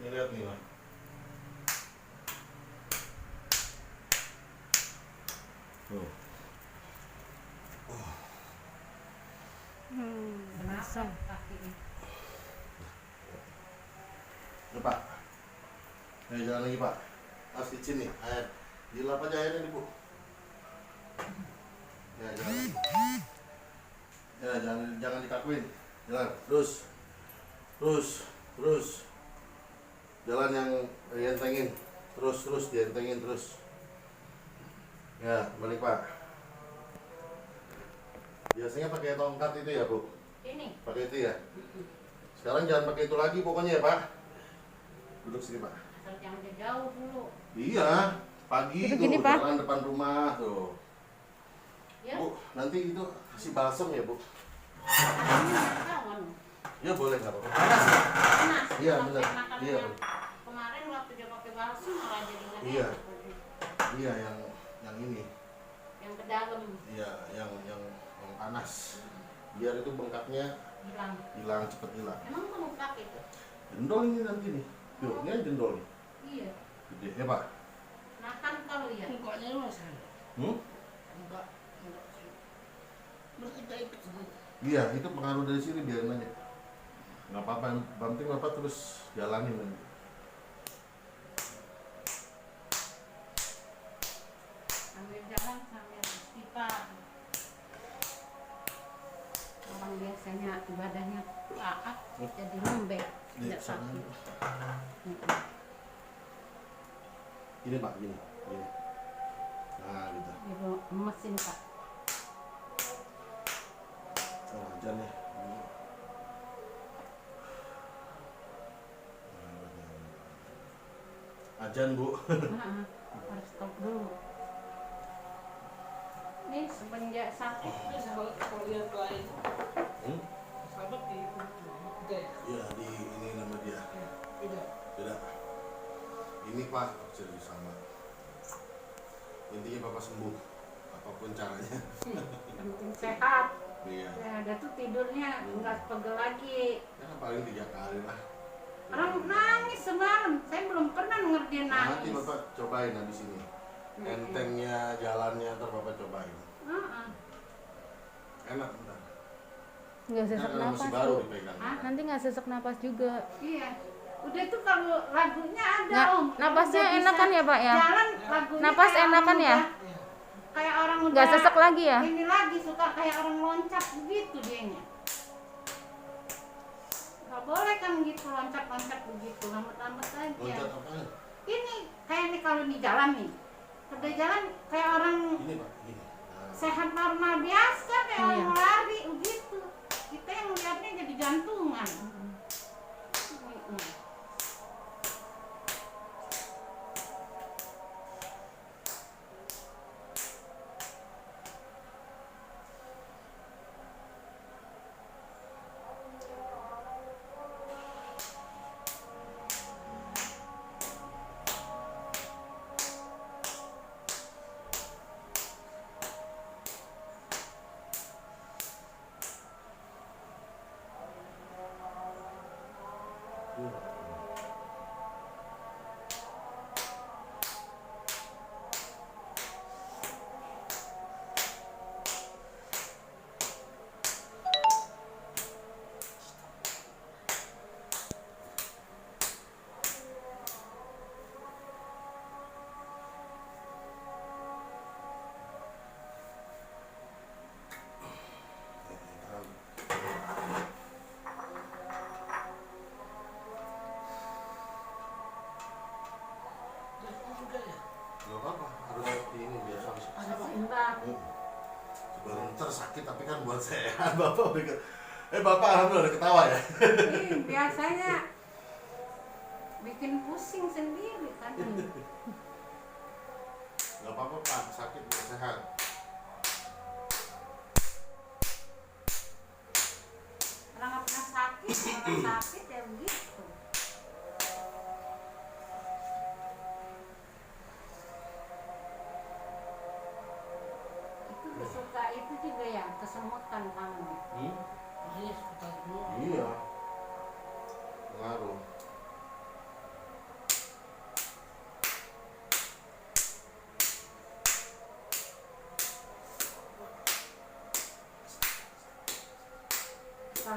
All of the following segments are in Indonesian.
Ini lihat nih, Pak. Tuh. Langsung. Ini, Pak. Ayo jalan lagi, Pak. Harus licin nih, air. Dilap aja airnya nih, Bu. Ya, jalan lagi. Ya, jangan dikakuin. Jalan, terus. Jalan yang dientengin. Terus dientengin terus. Ya, balik, Pak. Biasanya pakai tongkat itu ya, Bu? Ini. Pakai itu ya? Sekarang jangan pakai itu lagi pokoknya ya, Pak. Duduk sini, Pak. Asal jangan jauh dulu. Iya, pagi Duduk tuh gini, Pak. jalan depan rumah tuh. Ya. Bu, nanti itu kasih balsam ya, Bu? Jangan. Ya boleh, nggak apa-apa. Panas. Iya, Kalau benar. saya makan Iya. yang kemarin waktu dia pakai balsam malah jadi nggak Iya. enak. Iya, yang ini. Yang ke dalam Iya, yang panas. Biar itu bengkaknya hilang. cepet hilang. Emang kamu pakai itu? Jendol ini nanti nih. Tuh, ini jendol nih. Iya. Gede ya, Pak? Makan kau ya. Enggaknya lu sana. Enggak sih. Berkita ikut semua. Iya, itu pengaruh dari sini, biarin aja. Nggak apa-apa, penting Bapak terus jalanin nanti. Sambil jalan sambil istighfar. Orang biasanya ibadahnya taat jadi lembek, tidak sana. sakit. Ini, Pak, gini. Nah, gitu. Ibu mesin Pak. Oh, ajan ya. Ajan, Bu. Harus stop dulu. Ini semenjak sakit Itu sahabat kalau lihat lain. Hmm? Sahabat di beda ya? Iya, di ini nama dia. Beda. Beda. Ini, Pak, jadi sama. Intinya Bapak sembuh. Apapun caranya. yang penting sehat. Iya. Ya, ada tuh tidurnya nggak pegel lagi. Ya, paling 3 kali lah. Orang nangis semalam, saya belum pernah ngerjain Nanti nangis. Bapak cobain habis ini. Entengnya, jalannya, ntar Bapak cobain. Enak, bentar. Nggak sesak Karena napas masih baru Bu. dipegang. Hah? Nanti nggak sesak napas juga. Iya. Udah tuh kalau lagunya ada Nggak, Om. napasnya Udah bisa enakan ya Pak ya? Jalan lagunya Napas kayak enakan orang ya? kayak orang udah Nggak sesak lagi ya? Ini lagi suka kayak orang loncat begitu dianya. Nggak boleh kan gitu loncat-loncat begitu, lambat-lambat aja. Loncat apaan? Ini kayak nih kalau di jalan nih. Udah jalan kayak orang Ini, Pak, ini. Nah, sehat normal biasa kayak Iya. orang lari begitu. Kita yang lihatnya jadi jantungan. Juga ya? nggak apa-apa, harus seperti ini biasa. Ada seimbang. Sebentar sakit tapi kan buat sehat. Bapak udah Bapak alhamdulillah udah ketawa ya. Biasanya bikin pusing sendiri kan. Nggak apa-apa, Pak, sakit biar sehat. Orang nggak pernah sakit, orang sakit ya begitu. Itu kesuka itu juga ya kesemutan kamu. Makanya sekitar dulu. Iya. Pengaruh.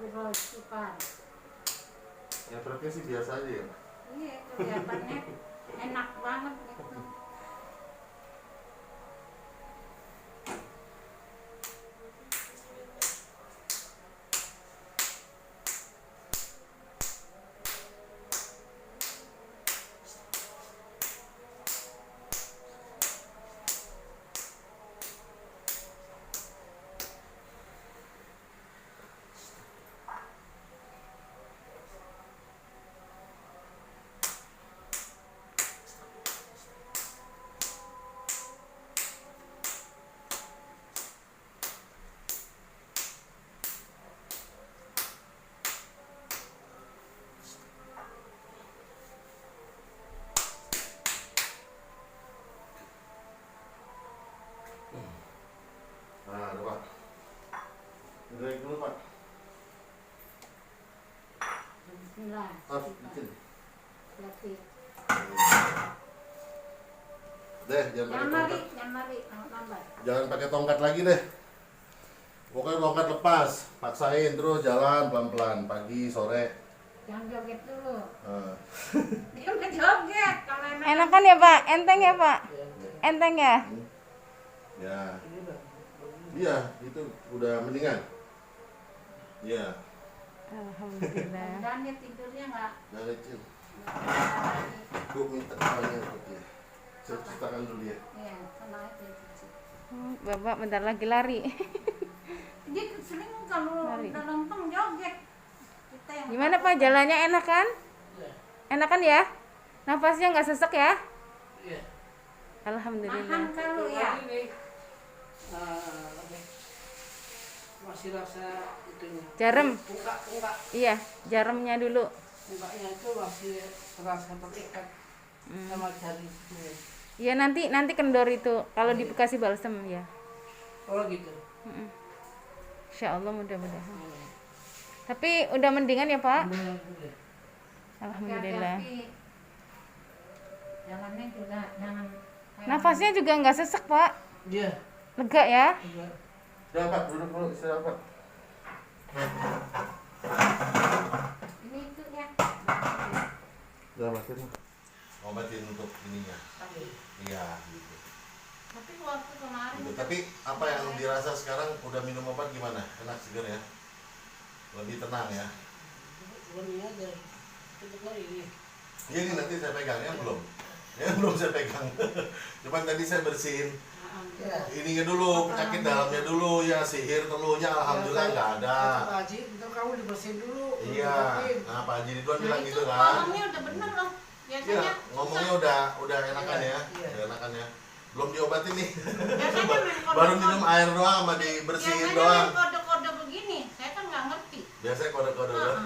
Astagfirullahaladzim. Efeknya sih biasa aja ya. Iya, kelihatannya enak banget gitu. Nah, ada Pak. Direct dulu Pak. Bismillah. Harus bikin. Hati. Deh, jangan pakai tongkat. Jangan lari, lambat. Jangan pakai tongkat lagi deh. Pokoknya tongkat lepas, paksain terus jalan pelan-pelan pagi, sore. Jangan joget dulu. Nah. Dia udah joget. Kalau Enakan ya Pak? Enteng ya Pak? Enteng ya? Ya. Iya, itu udah mendingan. Iya, Alhamdulillah. dan dia tidurnya nggak udah kecil. Gue minta tangannya untuk dia. Saya ceritakan dulu ya. iya sama aja gitu. Bapak bentar lagi lari. Dia sering kalau Lari. udah lempeng joget. Kita yang Gimana Pak? Jalannya enak kan? Iya. Enakan ya? Nafasnya nggak sesek ya? Iya. Alhamdulillah. nahan kalau ya. Masih rasa itunya. Jarum. Enggak. Iya, jarumnya dulu. Enggaknya itu masih terasa terikat sama jari itu. Iya nanti kendor itu kalau dikasih balsem ya. Oh gitu. Insya Allah mudah-mudahan. Tapi udah mendingan ya Pak? Alhamdulillah. Alhamdulillah. Hati-hati. Jalannya juga jangan kayak Nafasnya juga nggak sesek Pak. Iya. Lega ya? Enggak. Udah Pak, duduk dulu, istirahat Pak. ini itu ya. Udah makin. Obatin untuk ininya. Iya, gitu. Tapi waktu kemarin Gitu. Tapi apa yang dirasa sekarang udah minum obat gimana? Enak seger ya? Lebih tenang ya? Ini aja. Itu ini. Iya ini nanti saya pegang ya belum? Ya belum saya pegang. Cuman tadi saya bersihin Ya. ininya dulu, penyakit dalamnya dulu ya, sihir teluhnya alhamdulillah nggak ada. Pak Haji, ntar kamu dibersihin dulu. Iya. Nah Pak Haji Ridwan bilang itu gitu kan? ngomongnya udah bener loh. Iya, Biasanya ngomongnya udah enakan ya, Iya. udah enakan ya. Belum diobatin nih. biasanya main kode-kode. Baru minum air doang sama dibersihin Biasanya doang. main kode-kode begini, saya kan nggak ngerti. Biasanya kode-kode doang.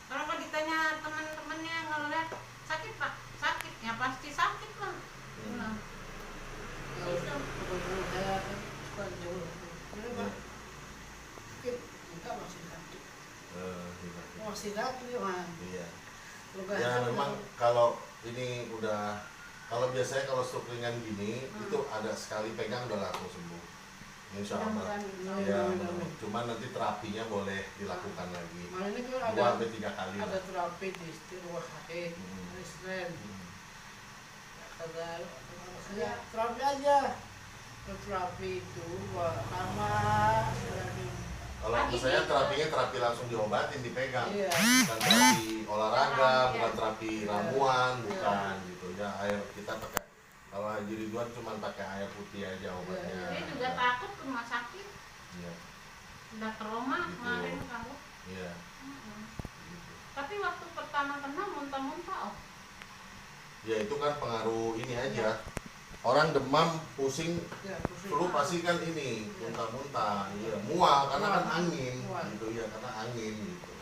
Kalau ditanya teman-temannya ngeliat sakit Pak, sakit ya pasti sakit lah. Nah, Kalau teman-teman saya kan suka jauh. Ini Pak. Sakit. Enggak masih sakit. Iya. Masih sakit ya Mas. Iya. Kalau nggak Ya sakit, memang kalau ini udah, kalau biasanya kalau stroke ringan gini itu ada sekali pegang udah langsung sembuh. Insya Allah. mudah-mudahan Ya, Mudah-mudahan. cuman nanti terapinya boleh dilakukan lagi. Malah ini kan 2 ada sampai 3 kali ada lah. terapi di rumah sakit, hari Senin. Ada saya terapi aja. Terapi itu lama sekali. Kalau Pagi untuk saya nih, terapinya terapi langsung diobatin, dipegang. Iya. Bukan terapi olahraga, Iya. bukan terapi ramuan, bukan gitu. Ya air kita pakai. Kalau Haji Ridwan cuma pakai air putih aja obatnya. Dia juga takut ke rumah sakit, Iya. udah trauma Gitu. kemarin kamu. Iya. Gitu. Tapi waktu pertama kena muntah-muntah oh. Ya itu kan pengaruh ini aja. Orang demam, pusing, Ya, pusing. flu pasti kan ini muntah-muntah, iya, mual karena kan angin, Mual. gitu ya karena angin gitu.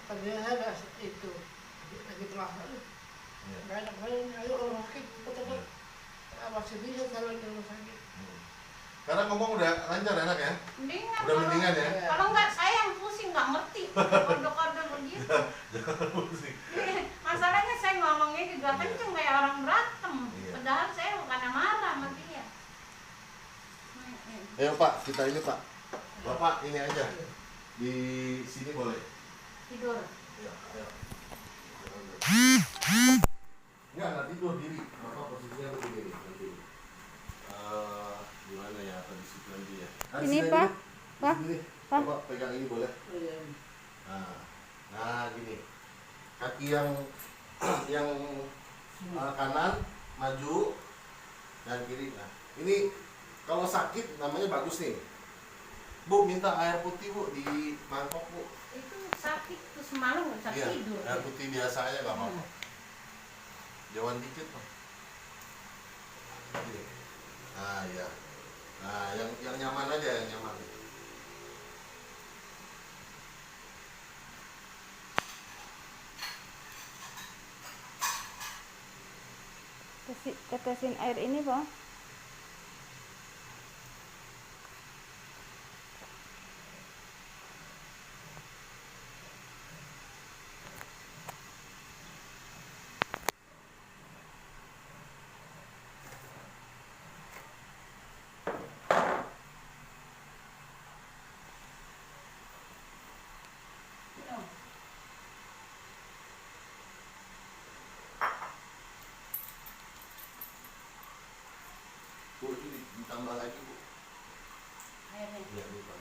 Tadinya saya ada itu lagi terasa. Iya. Nggak enak badan, ayo ke rumah sakit, cepet-cepet. Masih bisa jalan ke rumah sakit. Karena ngomong udah lancar enak ya, Mendingan udah mendingan ya. Kalau enggak saya yang pusing nggak ngerti kode-kode begitu. Jangan pusing. Masalahnya saya ngomongnya juga Iya. kenceng kayak orang berantem. Iya. Padahal saya bukan yang marah sama dia. Ayo Pak, kita ini Pak, Bapak ini aja di sini boleh. Tidur. Ya, ayo. Enggak, nggak tidur diri. Bapak posisinya begini nanti. Gimana ya atau di situ nanti ya? Ini, sini Pak. aja. Di Pak. sini. Pak. Bapak pegang ini boleh. Oh, iya. Nah gini. Kaki yang yang kanan maju dan kiri. Nah, ini kalau sakit namanya bagus nih. Bu, minta air putih Bu di mangkok Bu. Itu sakit tuh semalam nggak bisa Iya, tidur. air putih biasa aja nggak apa-apa. Jauhan dikit Pak. Gini. Nah ya. Nah yang nyaman aja yang nyaman. Tetesin air ini, Pak. Bu, itu ditambah lagi Bu. Airnya. Iya, ditambah.